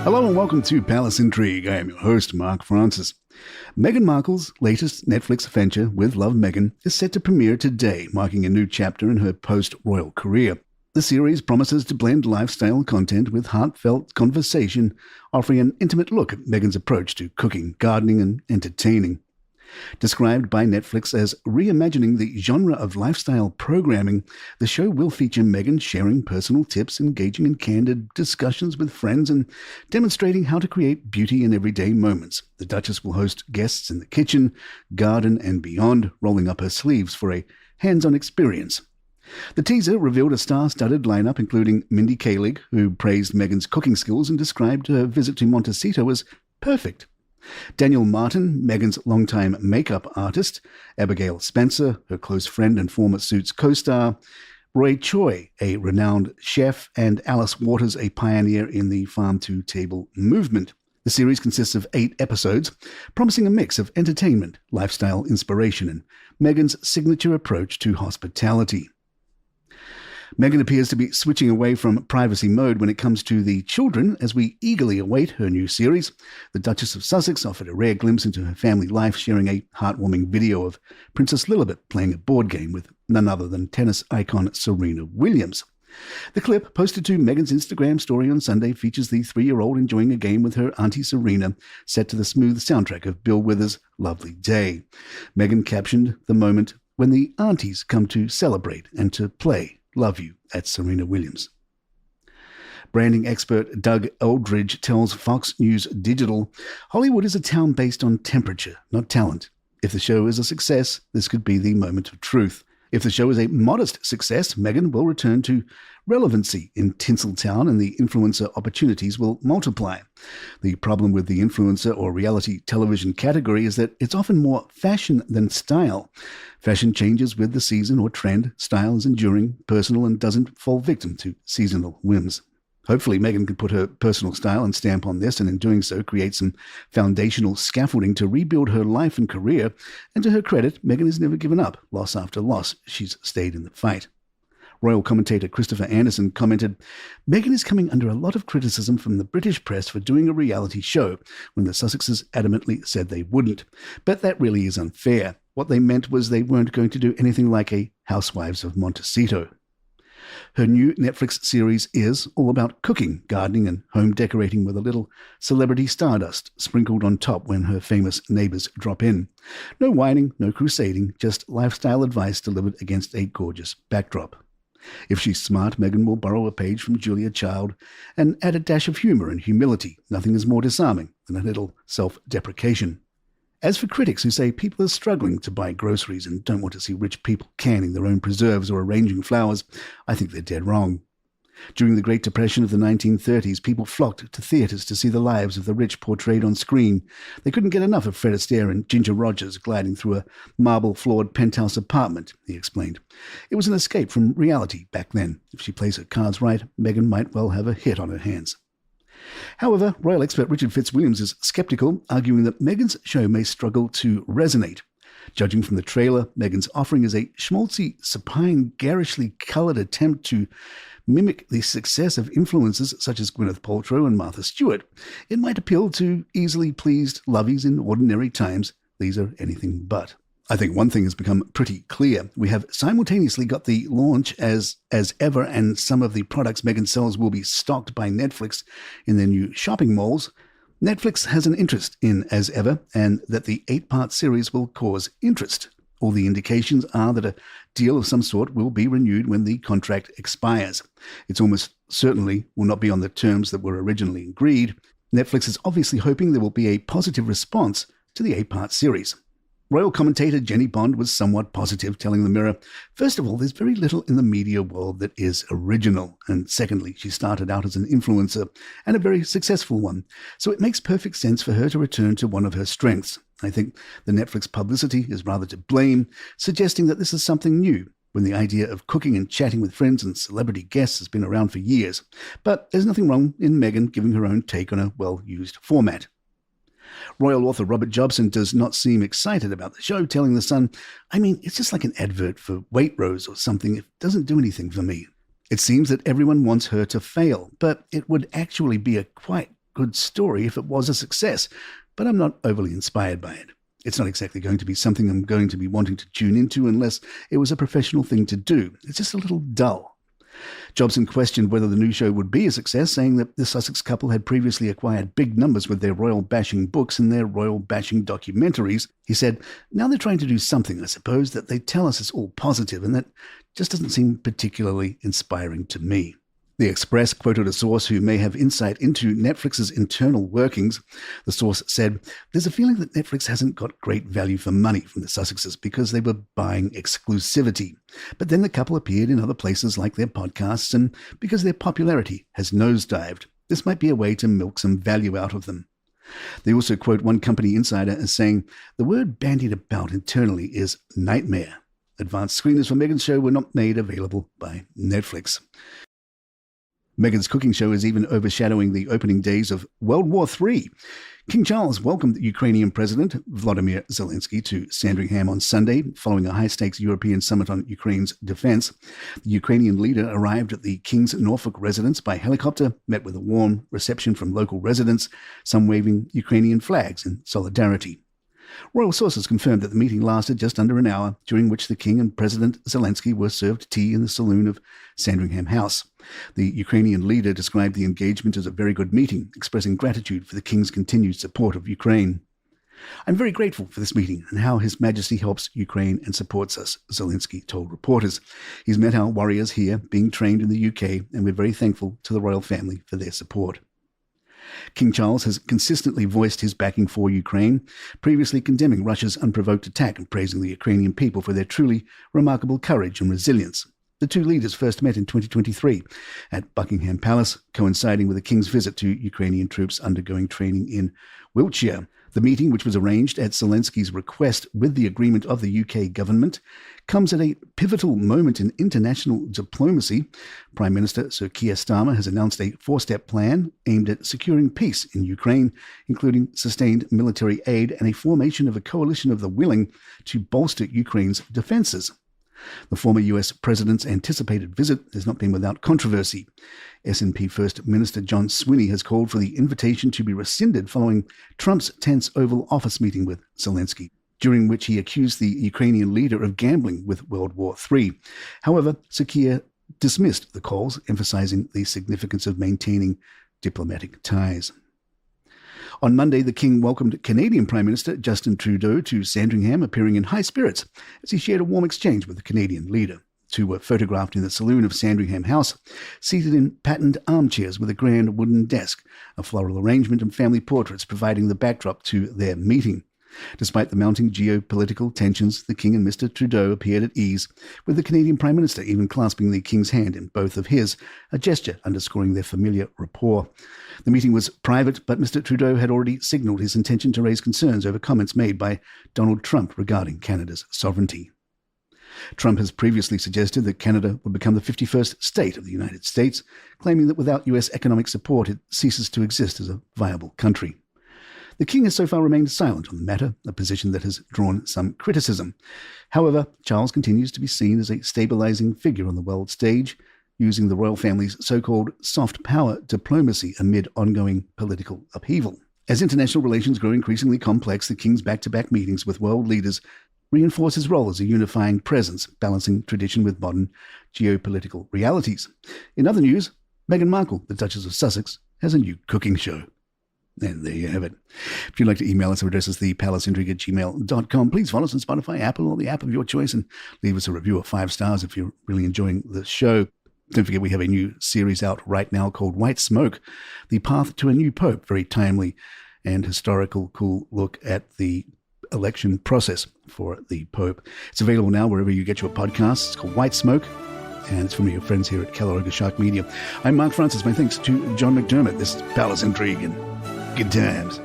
Hello and welcome to Palace Intrigue. I am your host, Mark Francis. Meghan Markle's latest Netflix venture with Love Meghan is set to premiere today, marking a new chapter in her post-royal career. The series promises to blend lifestyle content with heartfelt conversation, offering an intimate look at Meghan's approach to cooking, gardening, and entertaining. Described by Netflix as reimagining the genre of lifestyle programming, the show will feature Meghan sharing personal tips, engaging in candid discussions with friends, and demonstrating how to create beauty in everyday moments. The Duchess will host guests in the kitchen, garden, and beyond, rolling up her sleeves for a hands-on experience. The teaser revealed a star-studded lineup including Mindy Kaling, who praised Meghan's cooking skills and described her visit to Montecito as perfect. Daniel Martin, Meghan's longtime makeup artist, Abigail Spencer, her close friend and former Suits co-star, Roy Choi, a renowned chef, and Alice Waters, a pioneer in the farm-to-table movement. The series consists of 8 episodes, promising a mix of entertainment, lifestyle inspiration, and Meghan's signature approach to hospitality. Meghan appears to be switching away from privacy mode when it comes to the children as we eagerly await her new series. The Duchess of Sussex offered a rare glimpse into her family life, sharing a heartwarming video of Princess Lilibet playing a board game with none other than tennis icon Serena Williams. The clip, posted to Meghan's Instagram story on Sunday, features the 3-year-old enjoying a game with her auntie Serena, set to the smooth soundtrack of Bill Withers' Lovely Day. Meghan captioned the moment when the aunties come to celebrate and to play Love You at Serena Williams. Branding expert Doug Eldridge tells Fox News Digital, Hollywood is a town based on temperature, not talent. If the show is a success, this could be the moment of truth. If the show is a modest success, Meghan will return to relevancy in Tinseltown and the influencer opportunities will multiply. The problem with the influencer or reality television category is that it's often more fashion than style. Fashion changes with the season or trend. Style is enduring, personal, and doesn't fall victim to seasonal whims. Hopefully, Meghan can put her personal style and stamp on this, and in doing so, create some foundational scaffolding to rebuild her life and career. And to her credit, Meghan has never given up. Loss after loss, she's stayed in the fight. Royal commentator Christopher Anderson commented, Meghan is coming under a lot of criticism from the British press for doing a reality show, when the Sussexes adamantly said they wouldn't. But that really is unfair. What they meant was they weren't going to do anything like a Housewives of Montecito. Her new Netflix series is all about cooking, gardening, and home decorating with a little celebrity stardust sprinkled on top when her famous neighbors drop in. No whining, no crusading, just lifestyle advice delivered against a gorgeous backdrop. If she's smart, Meghan will borrow a page from Julia Child and add a dash of humor and humility. Nothing is more disarming than a little self-deprecation. As for critics who say people are struggling to buy groceries and don't want to see rich people canning their own preserves or arranging flowers, I think they're dead wrong. During the Great Depression of the 1930s, people flocked to theatres to see the lives of the rich portrayed on screen. They couldn't get enough of Fred Astaire and Ginger Rogers gliding through a marble-floored penthouse apartment, he explained. It was an escape from reality back then. If she plays her cards right, Meghan might well have a hit on her hands. However, royal expert Richard Fitzwilliams is sceptical, arguing that Meghan's show may struggle to resonate. Judging from the trailer, Meghan's offering is a schmaltzy, supine, garishly coloured attempt to mimic the success of influencers such as Gwyneth Paltrow and Martha Stewart. It might appeal to easily pleased lovies in ordinary times. These are anything but. I think one thing has become pretty clear. We have simultaneously got the launch as ever, and some of the products Meghan sells will be stocked by Netflix in their new shopping malls. Netflix has an interest in As Ever, and that the 8-part series will cause interest. All the indications are that a deal of some sort will be renewed when the contract expires. It's almost certainly will not be on the terms that were originally agreed. Netflix is obviously hoping there will be a positive response to the 8-part series. Royal commentator Jenny Bond was somewhat positive, telling the Mirror, first of all, there's very little in the media world that is original. And secondly, she started out as an influencer and a very successful one. So it makes perfect sense for her to return to one of her strengths. I think the Netflix publicity is rather to blame, suggesting that this is something new, when the idea of cooking and chatting with friends and celebrity guests has been around for years. But there's nothing wrong in Meghan giving her own take on a well-used format. Royal author Robert Jobson does not seem excited about the show, telling The Sun, I mean, it's just like an advert for Waitrose or something. It doesn't do anything for me. It seems that everyone wants her to fail, but it would actually be a quite good story if it was a success, but I'm not overly inspired by it. It's not exactly going to be something I'm going to be wanting to tune into unless it was a professional thing to do. It's just a little dull. Jobson questioned whether the new show would be a success, saying that the Sussex couple had previously acquired big numbers with their royal-bashing books and their royal-bashing documentaries. He said, now they're trying to do something, I suppose, that they tell us is all positive, and that just doesn't seem particularly inspiring to me. The Express quoted a source who may have insight into Netflix's internal workings. The source said, there's a feeling that Netflix hasn't got great value for money from the Sussexes because they were buying exclusivity. But then the couple appeared in other places like their podcasts, and because their popularity has nosedived, this might be a way to milk some value out of them. They also quote one company insider as saying, the word bandied about internally is nightmare. Advanced screeners for Meghan's show were not made available by Netflix. Meghan's cooking show is even overshadowing the opening days of World War III. King Charles welcomed Ukrainian President Volodymyr Zelensky to Sandringham on Sunday, following a high-stakes European summit on Ukraine's defense. The Ukrainian leader arrived at the King's Norfolk residence by helicopter, met with a warm reception from local residents, some waving Ukrainian flags in solidarity. Royal sources confirmed that the meeting lasted just under an hour, during which the King and President Zelensky were served tea in the saloon of Sandringham House. The Ukrainian leader described the engagement as a very good meeting, expressing gratitude for the King's continued support of Ukraine. I'm very grateful for this meeting and how His Majesty helps Ukraine and supports us, Zelensky told reporters. He's met our warriors here, being trained in the UK, and we're very thankful to the royal family for their support. King Charles has consistently voiced his backing for Ukraine, previously condemning Russia's unprovoked attack and praising the Ukrainian people for their truly remarkable courage and resilience. The two leaders first met in 2023 at Buckingham Palace, coinciding with the King's visit to Ukrainian troops undergoing training in Wiltshire. The meeting, which was arranged at Zelensky's request with the agreement of the UK government, comes at a pivotal moment in international diplomacy. Prime Minister Sir Keir Starmer has announced a four-step plan aimed at securing peace in Ukraine, including sustained military aid and a formation of a coalition of the willing to bolster Ukraine's defences. The former US president's anticipated visit has not been without controversy. SNP First Minister John Swinney has called for the invitation to be rescinded following Trump's tense Oval Office meeting with Zelensky, during which he accused the Ukrainian leader of gambling with World War III. However, Sir Keir dismissed the calls, emphasizing the significance of maintaining diplomatic ties. On Monday, the King welcomed Canadian Prime Minister Justin Trudeau to Sandringham, appearing in high spirits as he shared a warm exchange with the Canadian leader. Two were photographed in the saloon of Sandringham House, seated in patterned armchairs with a grand wooden desk, a floral arrangement and family portraits providing the backdrop to their meeting. Despite the mounting geopolitical tensions, the King and Mr. Trudeau appeared at ease, with the Canadian Prime Minister even clasping the King's hand in both of his, a gesture underscoring their familiar rapport. The meeting was private, but Mr. Trudeau had already signalled his intention to raise concerns over comments made by Donald Trump regarding Canada's sovereignty. Trump has previously suggested that Canada would become the 51st state of the United States, claiming that without US economic support, it ceases to exist as a viable country. The King has so far remained silent on the matter, a position that has drawn some criticism. However, Charles continues to be seen as a stabilizing figure on the world stage, using the royal family's so-called soft power diplomacy amid ongoing political upheaval. As international relations grow increasingly complex, the King's back-to-back meetings with world leaders reinforce his role as a unifying presence, balancing tradition with modern geopolitical realities. In other news, Meghan Markle, the Duchess of Sussex, has a new cooking show. And there you have it. If you'd like to email us, our address is thepalaceintrigue@gmail.com. Please follow us on Spotify, Apple, or the app of your choice, and leave us a review of 5 stars if you're really enjoying the show. Don't forget we have a new series out right now called White Smoke, The Path to a New Pope. Very timely and historical, cool look at the election process for the Pope. It's available now wherever you get your podcasts. It's called White Smoke, and it's from your friends here at Caloraga Shark Media. I'm Mark Francis. My thanks to John McDermott. This is Palace Intrigue, and good times.